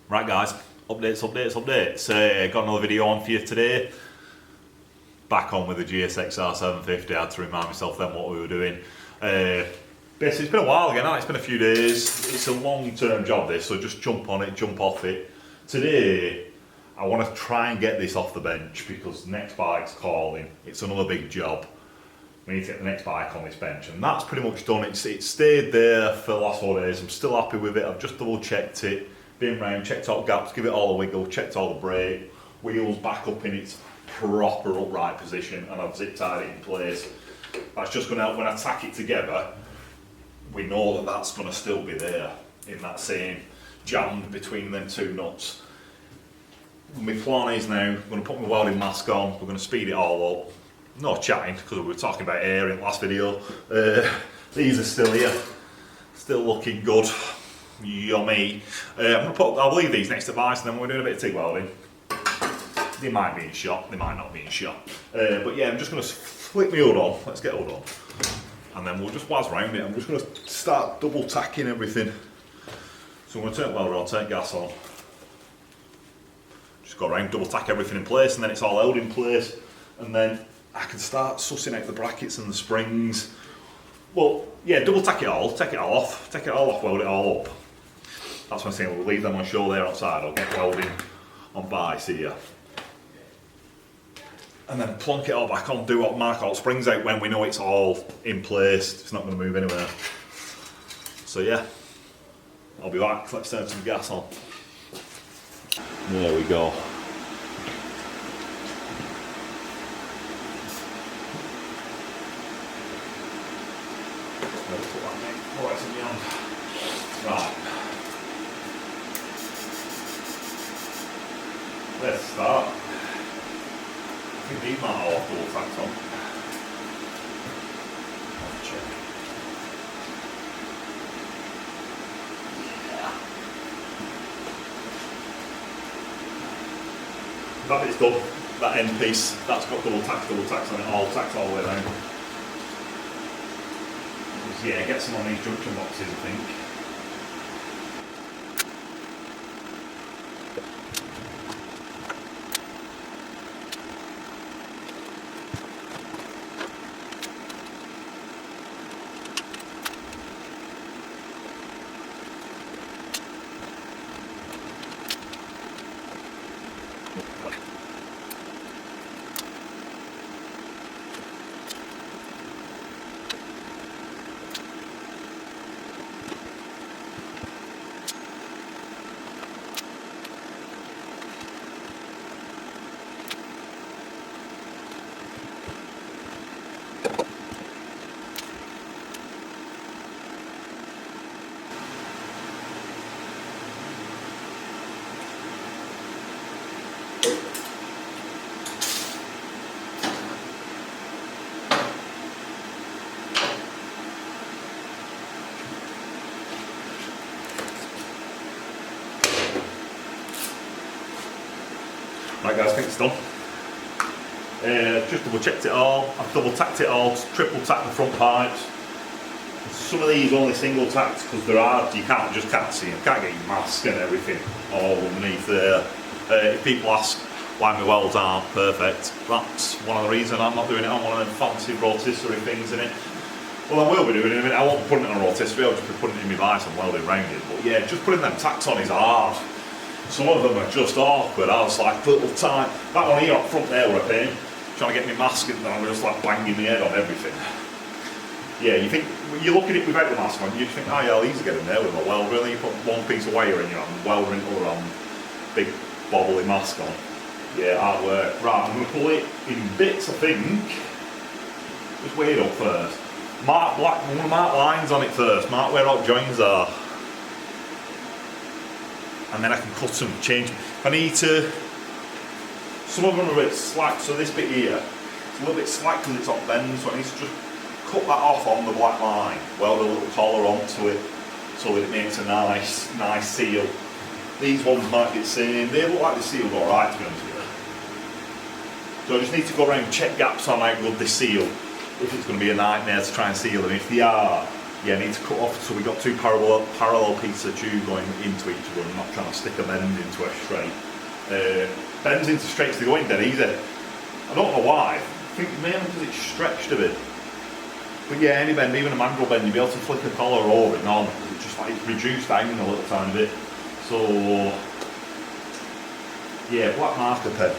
Right guys, updates. Got another video on for you today. Back on with the GSXR 750. I had to remind myself then what we were doing. Basically it's been a while again, it's been a few days. It's a long-term job this, so just jump on it, jump off it. Today, I want to try and get this off the bench because the next bike's calling. It's another big job. We need to get the next bike on this bench, and that's pretty much done. It's stayed there for the last 4 days. I'm still happy with it. I've just double checked it, been round, checked out gaps, give it all a wiggle, checked all the brake, wheels back up in its proper upright position, and I've zip tied it in place. That's just going to help when I tack it together. We know that that's going to still be there in that same jammed between them two nuts. My plan is now, I'm going to put my welding mask on, we're going to speed it all up. No chatting, because we were talking about air in the last video. These are still here, still looking good, yummy. I'll leave these next to vice, and then we're doing a bit of TIG welding. They might be in shot, they might not be in shot. But yeah, I'm just going to flick my hood on, let's get hood on. And then we'll just whiz round it. I'm just going to start double tacking everything. So I'm going to turn the welder on, turn gas on. Just go around, double tack everything in place, and then it's all held in place. And then I can start sussing out the brackets and the springs. Well, yeah, double tack it all, take it all off, weld it all up. That's what I'm saying, we'll leave them on show there outside. I'll get welding on vice here. And then plonk it all back on, do what mark all springs out when we know it's all in place, it's not going to move anywhere. So yeah, I'll be back, let's turn some gas on. There we go. Right. Let's start. I think these might all have double tacks on. Let's check. Yeah. That bit's done. That end piece, that's got double tacks on it, all tacks all the way around. Yeah, get some on these junction boxes, I think. Right guys, I think it's done. Just double checked it all, I've double tacked it all, triple tacked the front pipes. Some of these only single tacked because they're hard, you can't see them, can't get your mask and everything all underneath there. If people ask why my welds aren't perfect, that's one of the reasons I'm not doing it on one of them fancy rotisserie things in it. Well, I will be doing it in a minute, I won't be putting it on a rotisserie, I'll just be putting it in my vice and welding around it. But yeah, just putting them tacks on is hard. Some of them are just awkward. I was like little tight. That one here up front there were a pain. Trying to get my mask in there, I'm just like banging my head on everything. Yeah, you think, you look at it without the mask on, you think, oh yeah, these are getting there with a welder, and then you put one piece of wire in your hand, welder in the other hand, big bobbly mask on. Yeah, hard work. Right, I'm going to pull it in bits, I think. Just weigh it up first. I'm going to mark lines on it first, mark where all joins are. And then I can cut them, change them. If I need to, some of them are a bit slack, so this bit here, it's a little bit slack because it's on bend, so I need to just cut that off on the black line, weld a little collar onto it, so that it makes a nice seal. These ones might be the same, they look like they sealed alright to be honest with you. So I just need to go around and check gaps on how good they seal, if it's going to be a nightmare to try and seal them. If they are, yeah, I need to cut off, so we got two parallel pieces of tube going into each other. I'm not trying to stick a bend into a straight. Bends into straights, they go in dead easy. I don't know why. I think mainly because it's stretched a bit. But yeah, any bend, even a mandrel bend, you'll be able to flick a collar over it normally because it's just like it's reduced angle a little tiny bit. So yeah, black marker pen.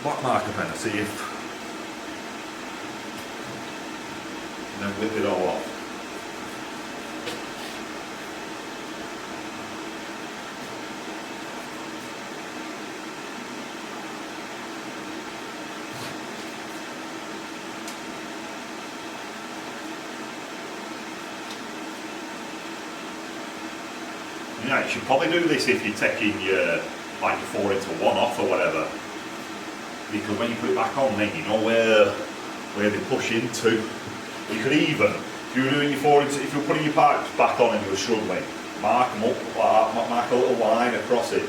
Black marker pen, see if and then whip it all off. Yeah, you should probably do this if you're taking your like your 4 into 1 off or whatever, because when you put it back on, then you know where they push into. You could even, if you were doing your 4 into, if you were putting your pipes back on and you were struggling, mark them up like that, mark a little line across it,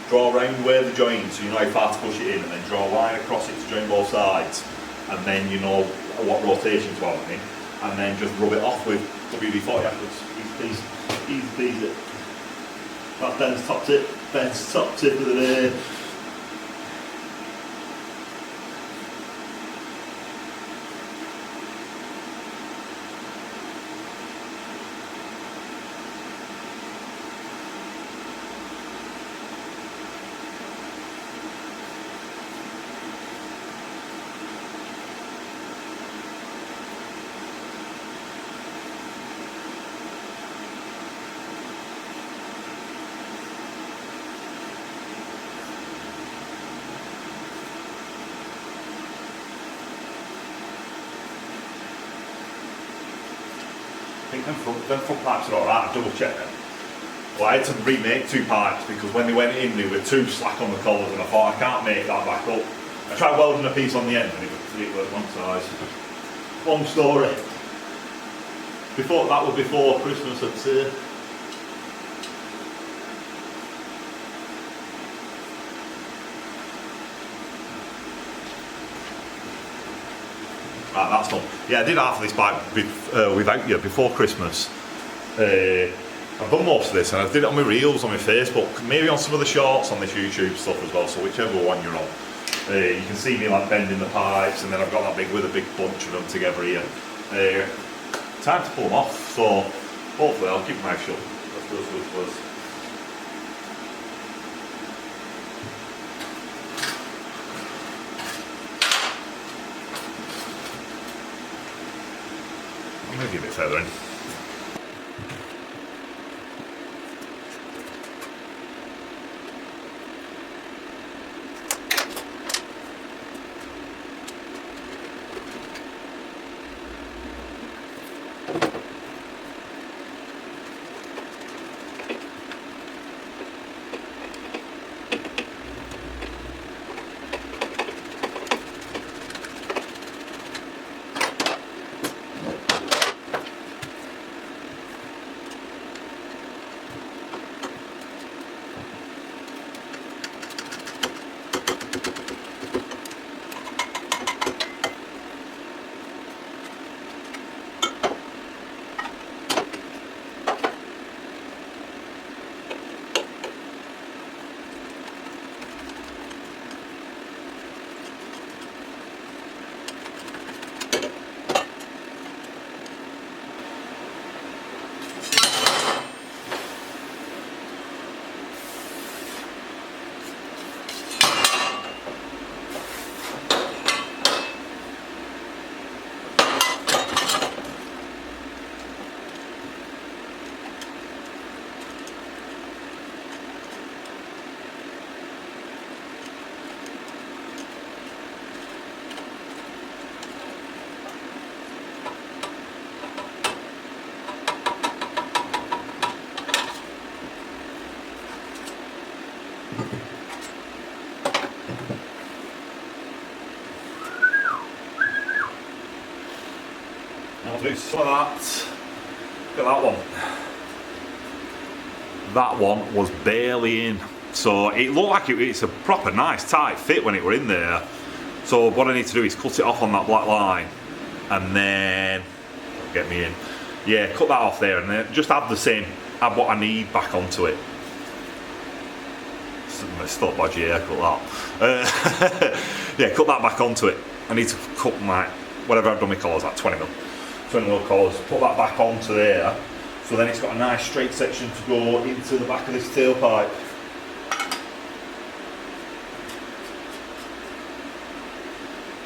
draw around where the join, so you know how far to push it in, and then draw a line across it to join both sides, and then you know what rotation to have in, and then just rub it off with WD-40 afterwards. Easy. That's Ben's top tip of the day. I think them front pipes are alright, I double checked them. Well, I had to remake 2 pipes because when they went in they were too slack on the collars, and I thought I can't make that back up. I tried welding a piece on the end and it worked one size. Long story. That was before Christmas, I'd say. Right, that's done. Yeah, I did half of this bike without you before Christmas. I've done most of this, and I did it on my reels on my Facebook, maybe on some of the shorts on this YouTube stuff as well, so whichever one you're on. You can see me like bending the pipes, and then I've got that big with a big bunch of them together here. Time to pull them off, so hopefully I'll keep my mouth shut. Let's. I'm going to give it further in. I'll do some of that. Look at that one. That one was barely in. So it looked like it's a proper nice tight fit when it were in there. So what I need to do is cut it off on that black line and then get me in. Yeah, cut that off there, and then just add add what I need back onto it. It's still a bodgy haircut, that. Yeah, cut that back onto it. I need to cut my, whatever I've done with collars, like 20mm collars, put that back onto there, so then it's got a nice straight section to go into the back of this tailpipe.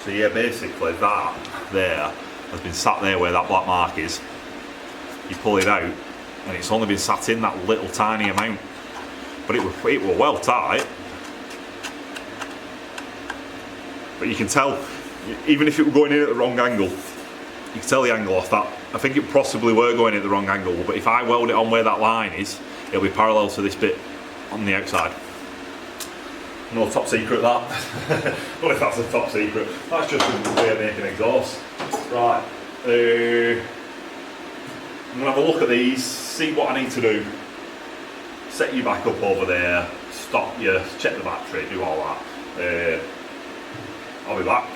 So yeah, basically that there has been sat there where that black mark is. You pull it out, and it's only been sat in that little tiny amount, but it were well tight. But you can tell, even if it were going in at the wrong angle, you can tell the angle off that. I think it possibly were going at the wrong angle, but if I weld it on where that line is, it'll be parallel to this bit on the outside. No top secret, that. Well, if that's a top secret, that's just a way of making exhausts. Right, I'm gonna have a look at these, see what I need to do, set you back up over there, stop you, check the battery, do all that. I'll be back.